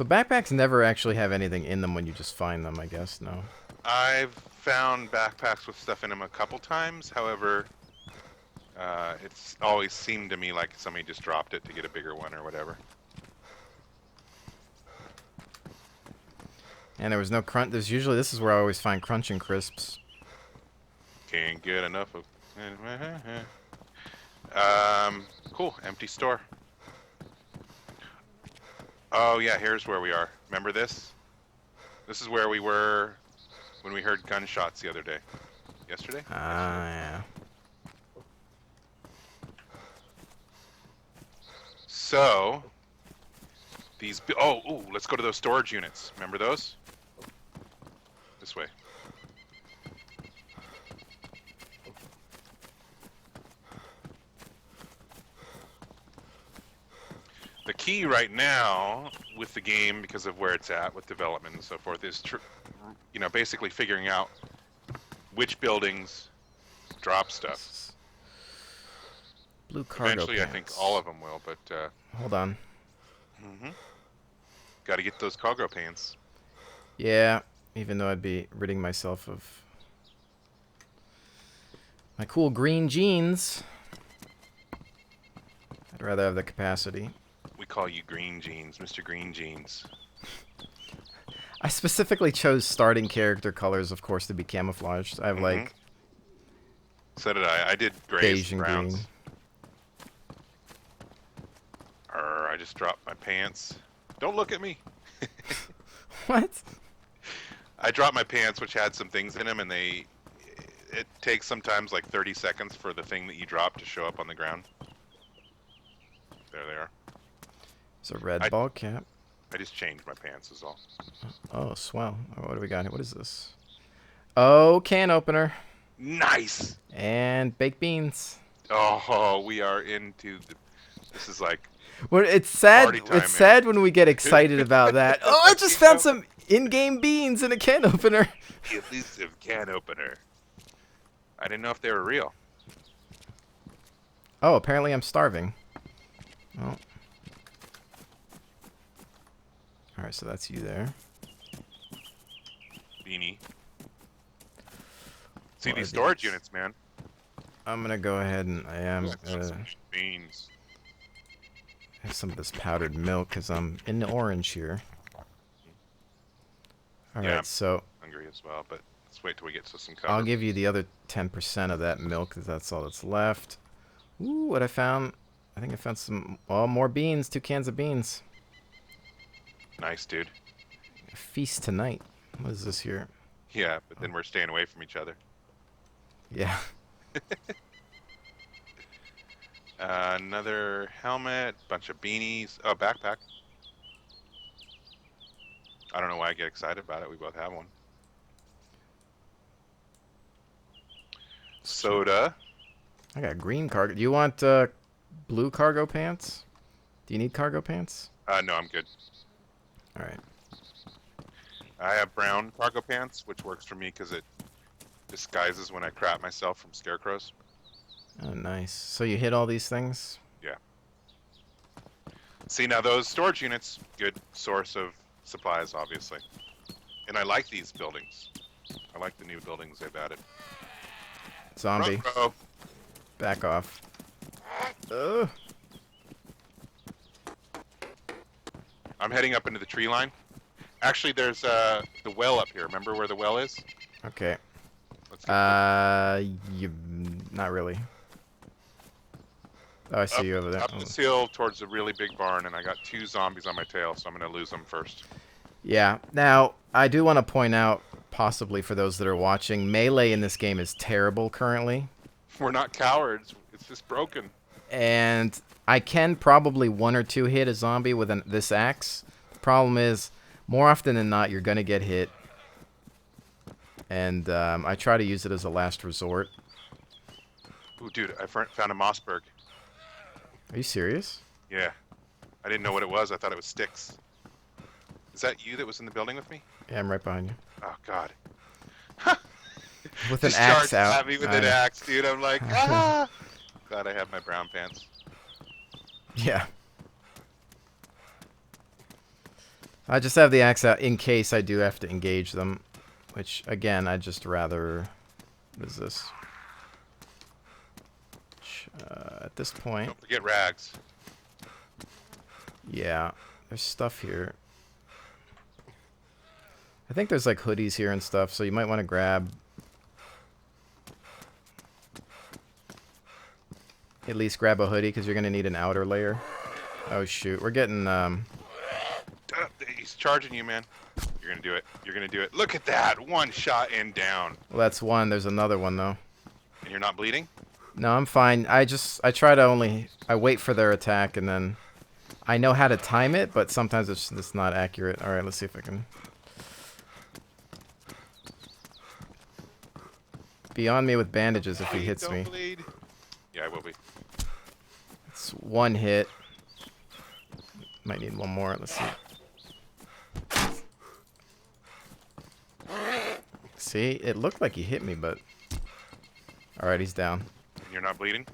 So backpacks never actually have anything in them when you just find them, I guess, no? I've found backpacks with stuff in them a couple times. However, it's always seemed to me like somebody just dropped it to get a bigger one or whatever. And there was no crunch. This is where I always find crunching crisps. Can't get enough of. Cool. Empty store. Oh yeah, here's where we are. Remember this? This is where we were when we heard gunshots the other day. Yesterday? Ah, yeah. So these. Oh, let's go to those storage units. Remember those? This way. The key right now with the game, because of where it's at with development and so forth, is basically figuring out which buildings drop stuff. Blue cargo Eventually, pants. I think all of them will, but hold on. Got to get those cargo pants. Yeah, even though I'd be ridding myself of my cool green jeans, I'd rather have the capacity. We call you Green Jeans, Mr. Green Jeans. I specifically chose starting character colors, of course, to be camouflaged. I have like. So did I. I did grays beige and and browns. green. I just dropped my pants. Don't look at me. What? I dropped my pants, which had some things in them, and it takes sometimes like 30 seconds for the thing that you drop to show up on the ground. There they are. It's a red ball cap. I just changed my pants is all. Oh, swell. What do we got here? What is this? Oh, can opener. Nice! And baked beans. Oh, we are into the... This is like... Well, it's sad. Party time, It's sad when we get excited about that. Oh, I just found know. some in-game beans in a can opener. The elusive can opener. I didn't know if they were real. Oh, apparently I'm starving. Oh. Alright, so that's you there. Beanie. See What these are storage these? units, man. I'm gonna go ahead and I am Beans. have some of this powdered milk because I'm in the orange here. Alright, Yeah, so hungry as well, but let's wait till we get to some cover. I'll give you the other 10% of that milk because that's all that's left. Ooh, what I found. I think I found some, more beans. 2 cans of beans. Nice, dude. A feast tonight. What is this here? Yeah, but then we're staying away from each other. Yeah. Another helmet, bunch of beanies. Oh, backpack. I don't know why I get excited about it. We both have one. Soda. I got green cargo. Do you want blue cargo pants? Do you need cargo pants? No, I'm good. All right. I have brown cargo pants, which works for me because it disguises when I crap myself from scarecrows. Oh, nice. So you hit all these things? Yeah. See, now those storage units, good source of supplies, obviously. And I like these buildings. I like the new buildings they've added. Zombie. Ruh-roh. Back off. Ugh. I'm heading up into the tree line. Actually, there's the well up here. Remember where the well is? Okay. Let's get Not really. Oh, I see you over there. up this hill towards a really big barn, and I got 2 zombies on my tail, so I'm going to lose them first. Yeah. Now, I do want to point out, possibly for those that are watching, melee in this game is terrible currently. We're not cowards. It's just broken. And I can probably 1 or 2 hit a zombie with this axe. The problem is, more often than not, you're going to get hit. And I try to use it as a last resort. Ooh, dude, I found a Mossberg. Are you serious? Yeah. I didn't know what it was. I thought it was sticks. Is that you that was in the building with me? Yeah, I'm right behind you. Oh, God. With an Just axe charged out. at me with an axe, dude. I'm like, ah! Glad I have my brown pants. Yeah. I just have the axe out in case I do have to engage them. Which, again, I'd just rather... What is this? At this point... Don't forget rags. Yeah, there's stuff here. I think there's like hoodies here and stuff, so you might want to grab... At least grab a hoodie, because you're going to need an outer layer. Oh shoot, we're getting... He's charging you, man. You're gonna do it. You're gonna do it. Look at that! One shot and down. Well, that's one. There's another one, though. And you're not bleeding? No, I'm fine. I try to only... I wait for their attack, and then... I know how to time it, but sometimes it's not accurate. Alright, let's see if I can... Be on me with bandages if he hits me. Bleed. Yeah, I will be. It's one hit. Might need one more. Let's see. See, it looked like he hit me, but... Alright, he's down. You're not bleeding?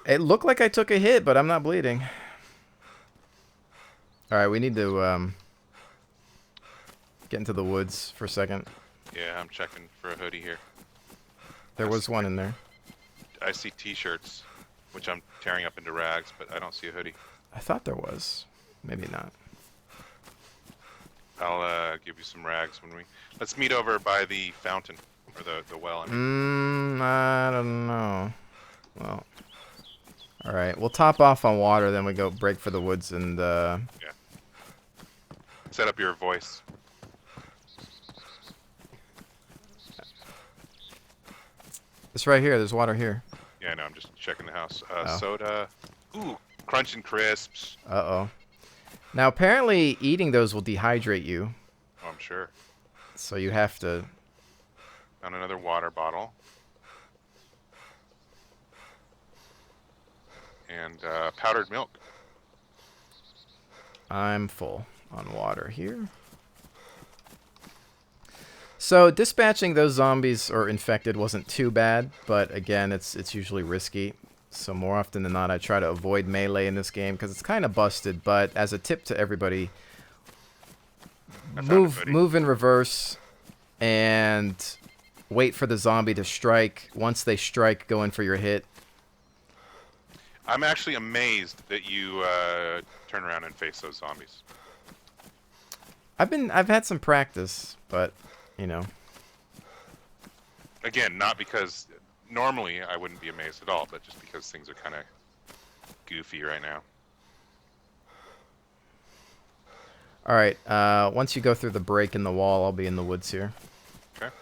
It looked like I took a hit, but I'm not bleeding. Alright, we need to get into the woods for a second. Yeah, I'm checking for a hoodie here. There was one in there. I see t-shirts, which I'm tearing up into rags, but I don't see a hoodie. I thought there was. Maybe not. I'll give you some rags when we... Let's meet over by the fountain, or the well. I mean. I don't know. Well... Alright, we'll top off on water, then we go break for the woods and, Yeah. Set up your voice. It's right here, there's water here. Yeah, no, I'm just checking the house. Oh. Soda. Ooh, Crunch and Crisps. Uh-oh. Now, apparently, eating those will dehydrate you. Oh, I'm sure. So you have to... Found another water bottle. And powdered milk. I'm full on water here. So dispatching those zombies or infected wasn't too bad, but again, it's usually risky. So more often than not, I try to avoid melee in this game because it's kind of busted. But as a tip to everybody, move in reverse and wait for the zombie to strike. Once they strike, go in for your hit. I'm actually amazed that you turn around and face those zombies. I've had some practice, but you know. Again, not because normally I wouldn't be amazed at all, but just because things are kind of goofy right now. All right. Once you go through the break in the wall, I'll be in the woods here. Okay.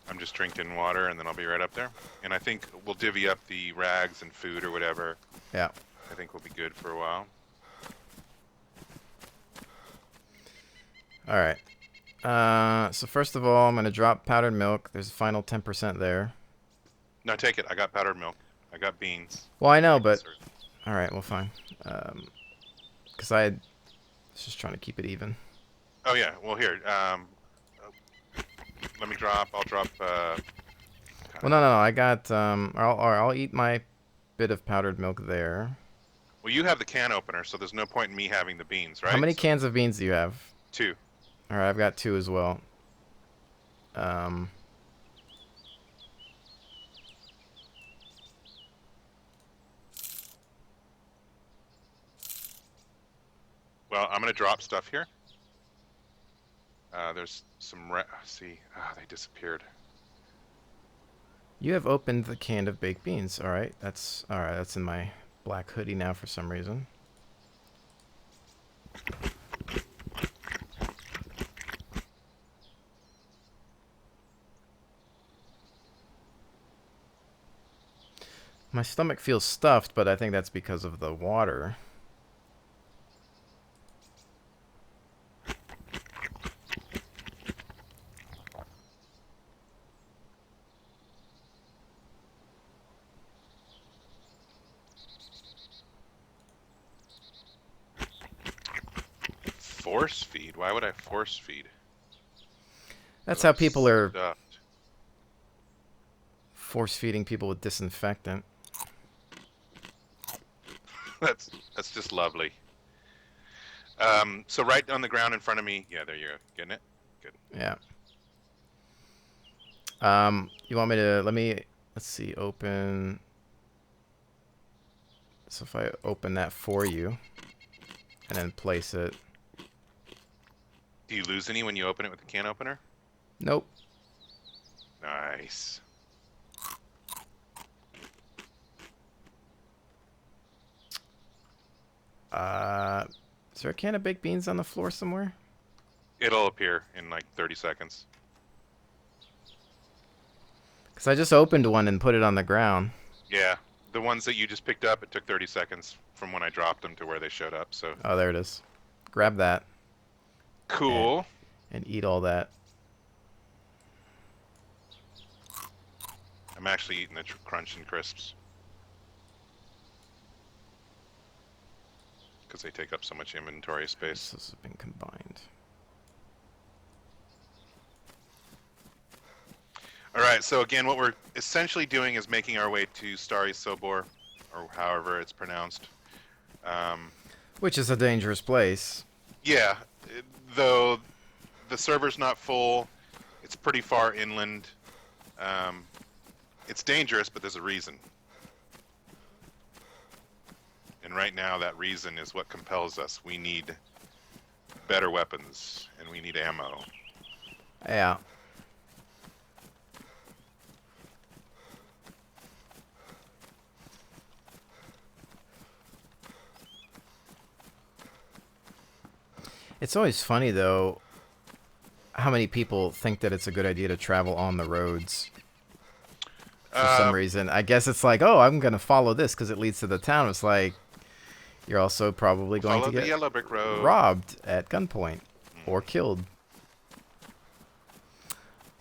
I'm just drinking water, and then I'll be right up there. And I think we'll divvy up the rags and food or whatever. Yeah. I think we'll be good for a while. All right. So first of all, I'm going to drop powdered milk. There's a final 10% there. No, take it. I got powdered milk. I got beans. Well, I know, but... All right, well, fine. Because I was just trying to keep it even. Oh, yeah. Well, here. Let me drop. I'll drop... Well, no. I got... I'll eat my bit of powdered milk there. Well, you have the can opener, so there's no point in me having the beans, right? How many cans of beans do you have? 2. All right, I've got 2 as well. Well, I'm going to drop stuff here. There's some... see. They disappeared. You have opened the can of baked beans. All right, that's in my black hoodie now for some reason. My stomach feels stuffed, but I think that's because of the water. Force feed? Why would I force feed? That's how people are Stuffed. force feeding people with disinfectant. That's just lovely. So right on the ground in front of me. Yeah, there you go. Getting it? Good. Yeah. You want me to, let's see, open. So if I open that for you and then place it. Do you lose any when you open it with the can opener? Nope. Nice. Is there a can of baked beans on the floor somewhere? It'll appear in like 30 seconds. Because I just opened one and put it on the ground. Yeah, the ones that you just picked up, it took 30 seconds from when I dropped them to where they showed up. So Oh, there it is. Grab that. cool. And eat all that. I'm actually eating the Crunch and Crisps because they take up so much inventory space. This has been combined. All right, so again, what we're essentially doing is making our way to Starry Sobor, or however it's pronounced. Which is a dangerous place. Yeah, though the server's not full, it's pretty far inland. It's dangerous, but there's a reason. And right now, that reason is what compels us. We need better weapons, and we need ammo. Yeah. It's always funny, though, how many people think that it's a good idea to travel on the roads. For some reason. I guess it's like, oh, I'm going to follow this because it leads to the town. It's like, you're also probably going to Follow the get yellow brick road. robbed at gunpoint or killed.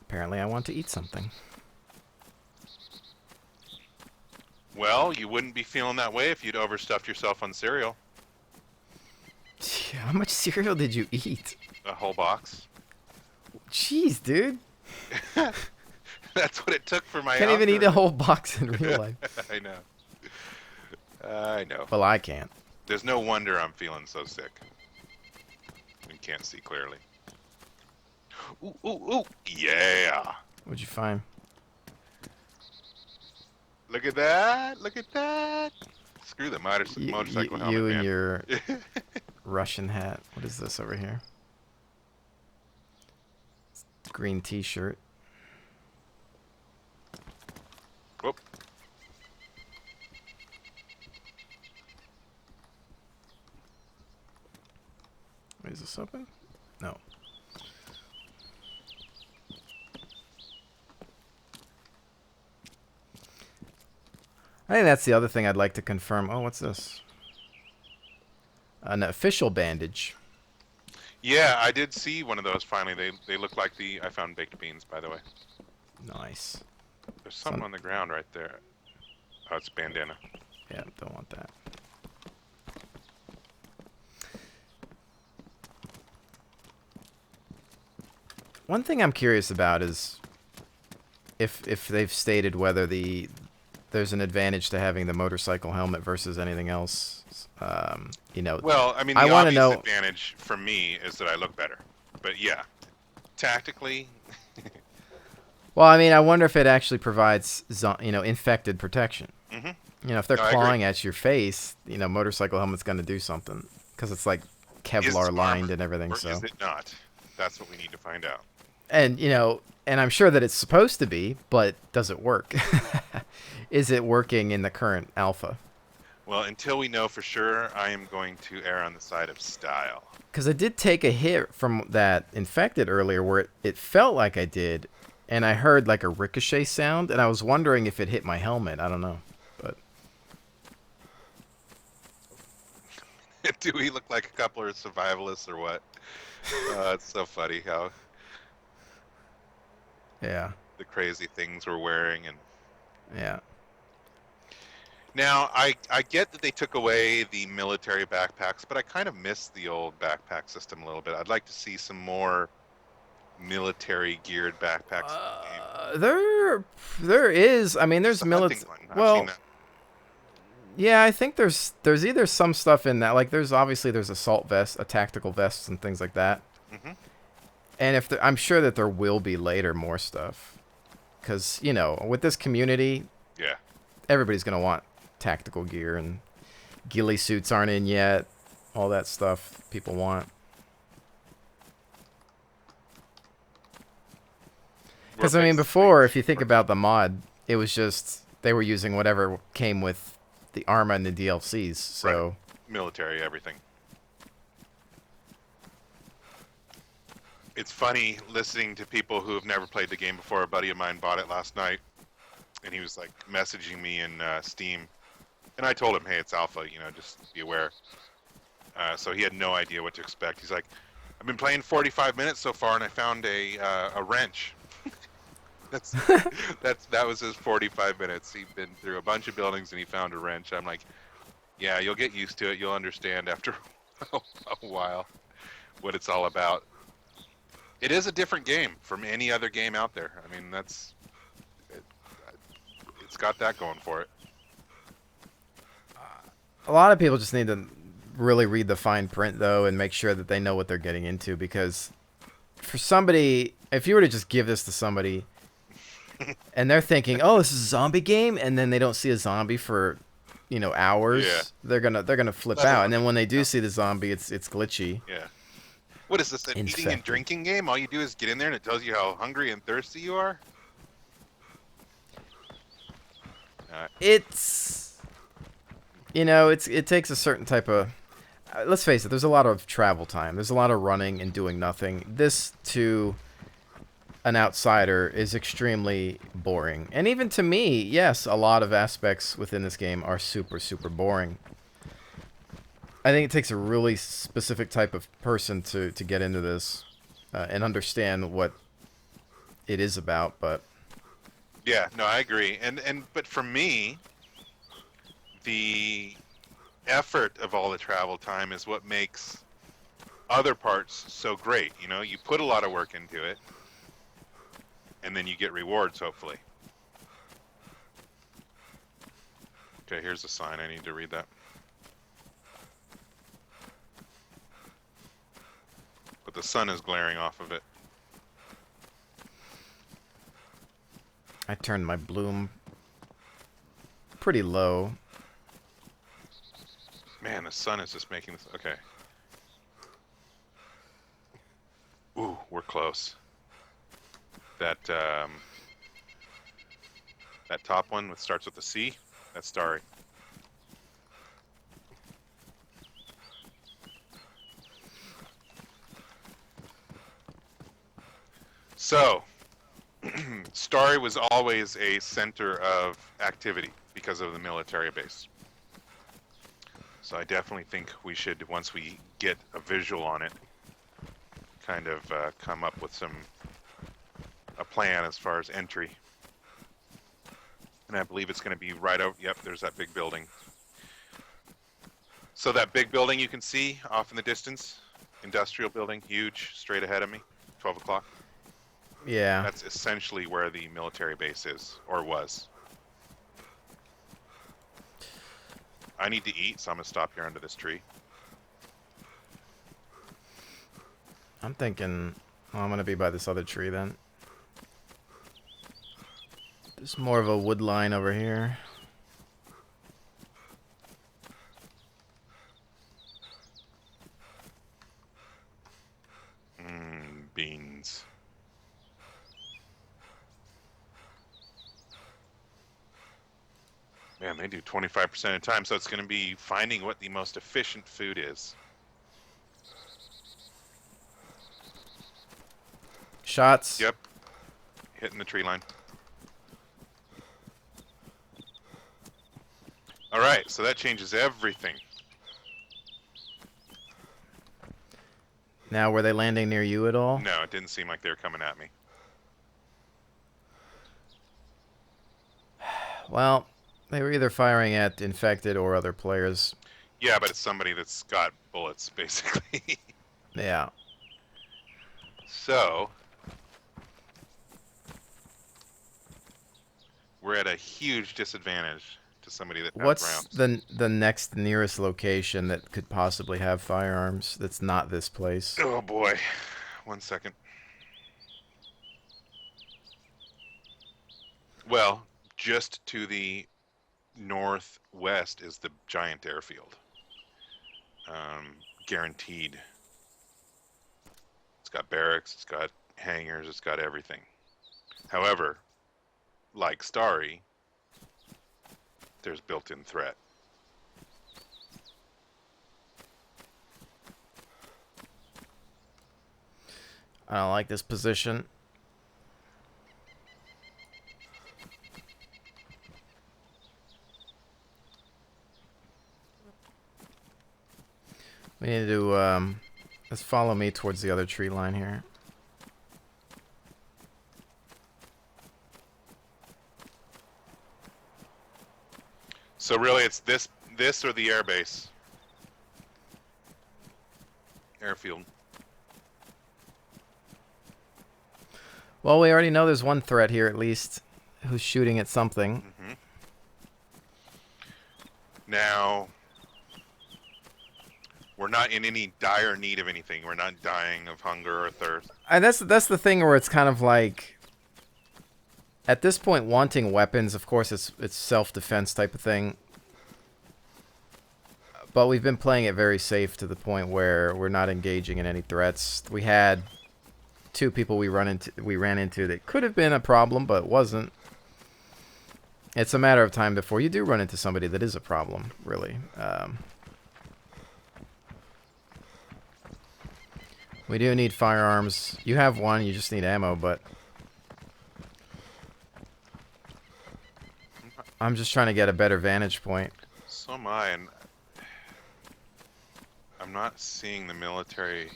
Apparently, I want to eat something. Well, you wouldn't be feeling that way if you'd overstuffed yourself on cereal. How much cereal did you eat? A whole box. Jeez, dude. That's what it took for my Can't even hunger. eat a whole box in real life. I know. I know. Well, I can't. There's no wonder I'm feeling so sick. You can't see clearly. Ooh, ooh, ooh. Yeah. What'd you find? Look at that. Look at that. Screw the motorcycle helmet, You and man. your Russian hat. What is this over here? Green t-shirt. Whoop. Wait, is this open? No. I think that's the other thing I'd like to confirm. Oh, what's this? An official bandage. Yeah, I did see one of those finally. They look like the... I found baked beans, by the way. Nice. There's something on the ground right there. Oh, it's bandana. Yeah, don't want that. One thing I'm curious about is if they've stated whether there's an advantage to having the motorcycle helmet versus anything else. You know. Well, I mean, the obvious advantage for me is that I look better. But yeah, tactically. Well, I mean, I wonder if it actually provides, infected protection. Mm-hmm. You know, if they're clawing at your face, motorcycle helmet's going to do something because it's like Kevlar lined and everything. Or so is it not? That's what we need to find out. And and I'm sure that it's supposed to be, but does it work? Is it working in the current alpha? Well, until we know for sure, I am going to err on the side of style. Because I did take a hit from that infected earlier where it felt like I did, and I heard like a ricochet sound, and I was wondering if it hit my helmet. I don't know, but... Do we look like a couple of survivalists or what? It's so funny how... Yeah. The crazy things we're wearing and... Yeah. Now, I get that they took away the military backpacks, but I kind of miss the old backpack system a little bit. I'd like to see some more military-geared backpacks. There is. I mean, there's military. Well, Yeah, I think there's either some stuff in that, like there's assault vests, a tactical vests, and things like that. Hmm. And I'm sure that there will be later more stuff, because you know, with this community, Yeah. everybody's gonna want tactical gear, and ghillie suits aren't in yet. All that stuff people want. We're Because I mean, basically before, if you think about the mod, it was just they were using whatever came with the armor and the DLCs. right. So Military, everything. It's funny listening to people who have never played the game before. A buddy of mine bought it last night, and he was like messaging me in Steam, and I told him, "Hey, it's alpha. You know, just be aware." So he had no idea what to expect. He's like, "I've been playing 45 minutes so far, and I found a wrench." That's that was his 45 minutes. He'd been through a bunch of buildings, and he found a wrench. I'm like, "Yeah, you'll get used to it. You'll understand after a while what it's all about." It is a different game from any other game out there. I mean, it's got that going for it. a lot of people just need to really read the fine print though, and make sure that they know what they're getting into. Because for somebody, if you were to just give this to somebody, and they're thinking, "Oh, this is a zombie game," and then they don't see a zombie for, you know, hours, Yeah. they're gonna flip out. And then when they do see the zombie, it's glitchy. Yeah. What is this, an eating and Infected. drinking game? All you do is get in there and it tells you how hungry and thirsty you are? It's, you know, it takes a certain type of, let's face it, there's a lot of travel time. There's a lot of running and doing nothing. This, to an outsider, is extremely boring. And even to me, yes, a lot of aspects within this game are super, super boring. I think it takes a really specific type of person to get into this and understand what it is about, but Yeah, no, I agree. But for me, the effort of all the travel time is what makes other parts so great. You know, you put a lot of work into it, and then you get rewards, hopefully. Okay, here's a sign. I need to read that. But the sun is glaring off of it. I turned my bloom pretty low. Man, the sun is just making this. Okay. Ooh, we're close. That that top one that starts with a C, that's Starry. So, Starry was always a center of activity because of the military base. So I definitely think we should, once we get a visual on it, kind of come up with a plan as far as entry. And I believe it's going to be right over. Yep, there's that big building. So that big building you can see off in the distance, industrial building, huge, straight ahead of me, 12 o'clock. Yeah. That's essentially where the military base is, or was. I need to eat, so I'm going to stop here under this tree. I'm thinking, oh, I'm going to be by this other tree then. There's more of a wood line over here. Beans. Man, they do 25% of the time, so it's going to be finding what the most efficient food is. Shots. Yep. Hitting the tree line. All right, so that changes everything. Now, were they landing near you at all? No, it didn't seem like they were coming at me. Well, they were either firing at infected or other players. Yeah, but it's somebody that's got bullets, basically. Yeah. So, we're at a huge disadvantage to somebody that has What's rounds. the next nearest location that could possibly have firearms that's not this place? Oh boy, 1 second. Well, just to the northwest is the giant airfield. Guaranteed. It's got barracks, it's got hangars, it's got everything. However, like Starry, there's built-in threat. I don't like this position. We need to, let's follow me towards the other tree line here. So really, it's this or the airbase. Airfield. Well, we already know there's one threat here, at least, who's shooting at something. Mm-hmm. Now, we're not in any dire need of anything. We're not dying of hunger or thirst. And that's the thing where it's kind of like, at this point, wanting weapons, of course, it's self-defense type of thing. But we've been playing it very safe to the point where we're not engaging in any threats. We had 2 people we ran into that could have been a problem, but wasn't. It's a matter of time before you do run into somebody that is a problem, really. We do need firearms. You have one, you just need ammo, but I'm just trying to get a better vantage point. So am I, and I'm not seeing the military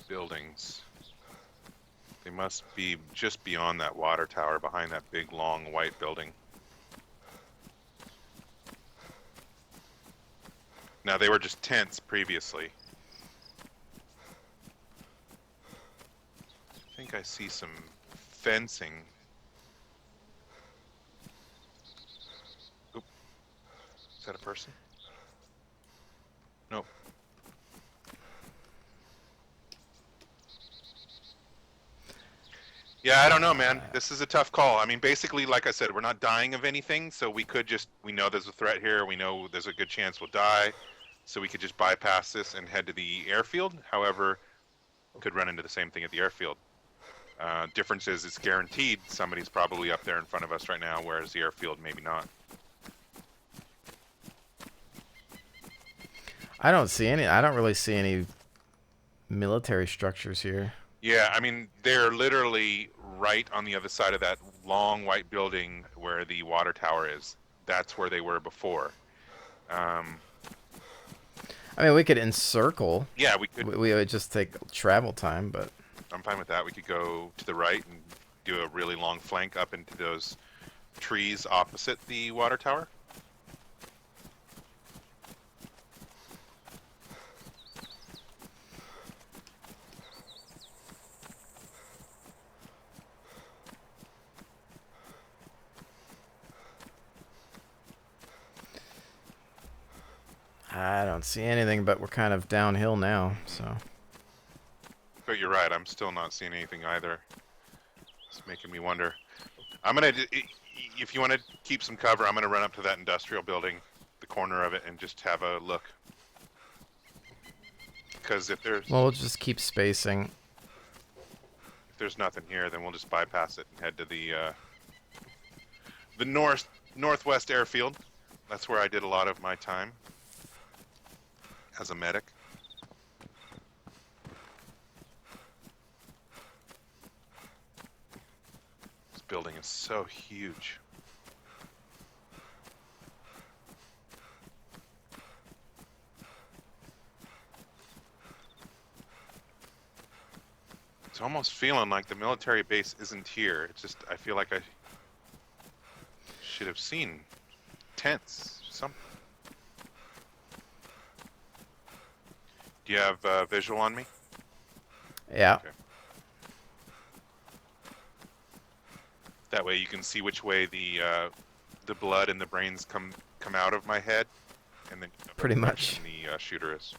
buildings. They must be just beyond that water tower, behind that big, long, white building. Now, they were just tents previously. I think I see some fencing. Oop. Is that a person? Nope. Yeah, I don't know, man. This is a tough call. I mean, basically, like I said, we're not dying of anything, so we could just, we know there's a threat here, we know there's a good chance we'll die, so we could just bypass this and head to the airfield. However, we could run into the same thing at the airfield. Difference is it's guaranteed somebody's probably up there in front of us right now, whereas the airfield, maybe not. I don't really see any military structures here. Yeah, I mean, they're literally right on the other side of that long white building where the water tower is. That's where they were before. I mean, we could encircle. Yeah, we could. We would just take travel time, but I'm fine with that. We could go to the right and do a really long flank up into those trees opposite the water tower. I don't see anything, but we're kind of downhill now, so. But you're right, I'm still not seeing anything either. It's making me wonder. I'm gonna, if you want to keep some cover, I'm gonna run up to that industrial building, the corner of it, and just have a look. Because if there's... Well, we'll just keep spacing. If there's nothing here, then we'll just bypass it and head to the northwest airfield. That's where I did a lot of my time as a medic. This building is so huge. It's almost feeling like the military base isn't here. It's just, I feel like I should have seen tents, something. Do you have visual on me? Yeah. Okay. That way you can see which way the the blood and the brains come out of my head, and then Pretty much. the shooter is.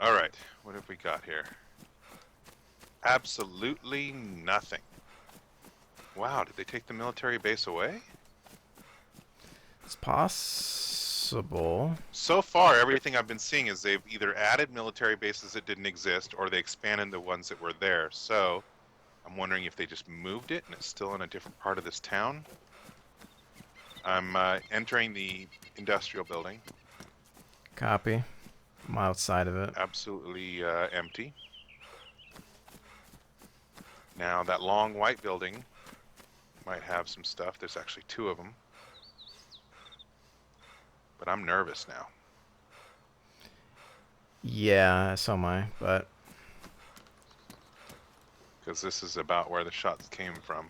All right, what have we got here? Absolutely nothing. Wow, did they take the military base away? It's possible. So far, everything I've been seeing is they've either added military bases that didn't exist, or they expanded the ones that were there. So, I'm wondering if they just moved it and it's still in a different part of this town. I'm entering the industrial building. Copy. I'm outside of it. Absolutely empty. Now, that long white building might have some stuff. There's actually 2 of them. But I'm nervous now. Yeah, so am I, but... Because this is about where the shots came from.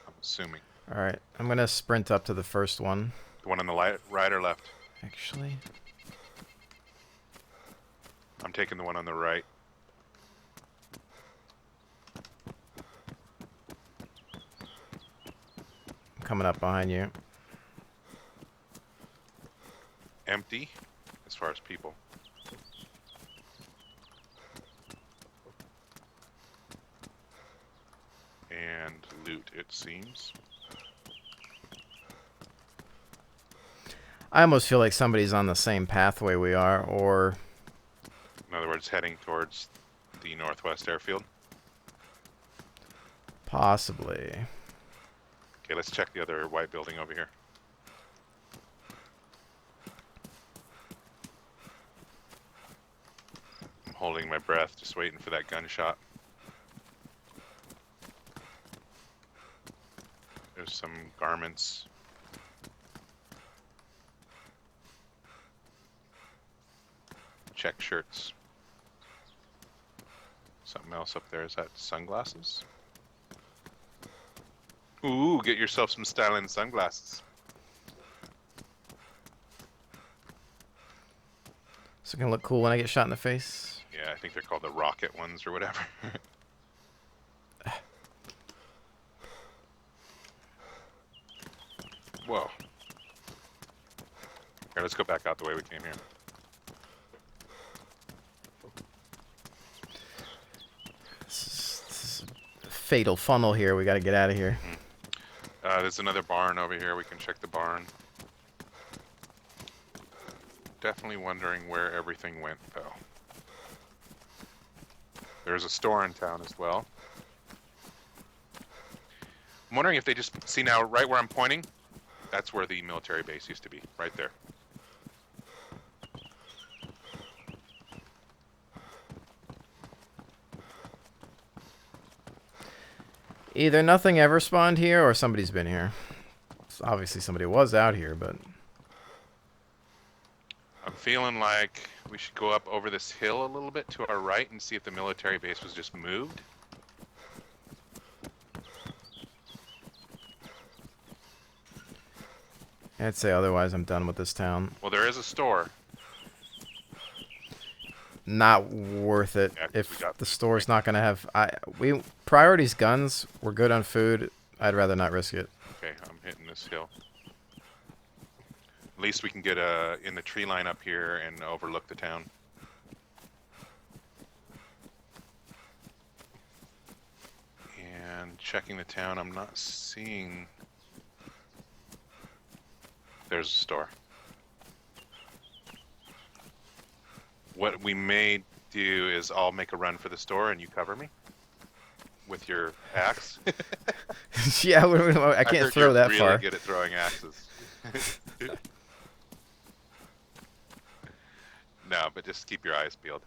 I'm assuming. Alright, I'm going to sprint up to the first one. The one on the right or left? Actually... I'm taking the one on the right. I'm coming up behind you. Empty, as far as people. And loot, it seems. I almost feel like somebody's on the same pathway we are, or... In other words, heading towards the northwest airfield. Possibly. Okay, let's check the other white building over here. I'm holding my breath, just waiting for that gunshot. There's some garments. Check shirts. Something else up there. Is that sunglasses? Ooh, get yourself some styling sunglasses. Is it gonna look cool when I get shot in the face? Yeah, I think they're called the rocket ones or whatever. Whoa. Here, let's go back out the way we came here. This is a fatal funnel here. We gotta get out of here. There's another barn over here. We can check the barn. Definitely wondering where everything went, though. There's a store in town as well. I'm wondering if they just... See now, right where I'm pointing? That's where the military base used to be. Right there. Either nothing ever spawned here, or somebody's been here. So obviously somebody was out here, but... I'm feeling like we should go up over this hill a little bit to our right and see if the military base was just moved. I'd say otherwise I'm done with this town. Well, there is a store. Not worth it. Yeah, 'cause If we got the store's not gonna have... priorities guns. We're good on food. I'd rather not risk it. Okay, I'm hitting this hill. At least we can get in the tree line up here and overlook the town. And checking the town, I'm not seeing... There's a store. What we may do is I'll make a run for the store and you cover me with your axe. Yeah, I can't throw that really far. Good at throwing axes. No, but just keep your eyes peeled.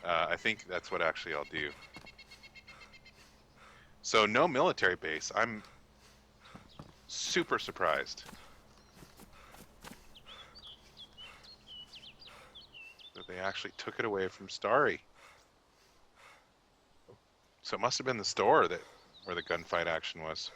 I think that's what actually I'll do. So no military base. I'm super surprised that they actually took it away from Starry. So it must have been the store where the gunfight action was.